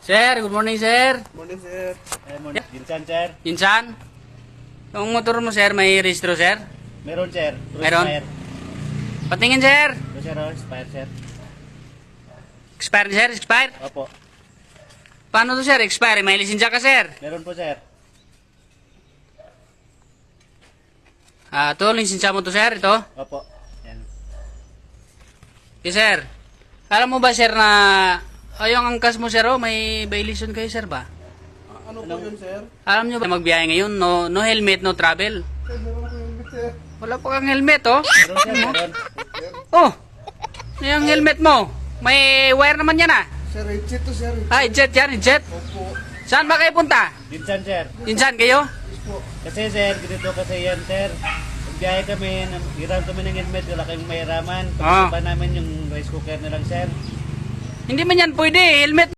Sir, good morning, sir. Morning, sir. Morning. Insan, sir. Insan? Yung motor mo, sir, may registro, sir? Meron, sir. Meron? Expire. Patingin, sir. Ito, sir, oh. Expire, sir. Expire, sir? Expire? Opo. Paano to, sir? Expire? May lisensya ka, sir? Meron po, sir. Ito, lisensya mo to, sir? Ito? Opo. Yan. Okay, sir. Alam mo ba, sir, na yung angkas mo, sir, may violation kayo, sir, ba? Ano po yun, sir? Alam nyo ba, magbiyahe ngayon, no helmet, no travel. Sir, meron ko helmet, sir. Wala pa kang helmet, oh. Meron, sir. Meron. Oh, yung helmet mo. May wire naman yan, ah. Sir, jet to, sir. Jet yan, jet. Opo. Saan ba kayo punta? Insan, sir. Insan kayo? Yes po. Kasi, sir, ganito kasi yan, sir. Biyahe kami, hiram kami ng helmet, wala kayong mahiraman. Ah. Pagkaba namin yung rice cooker na lang, sir. Hindi man yan pwede, helmet.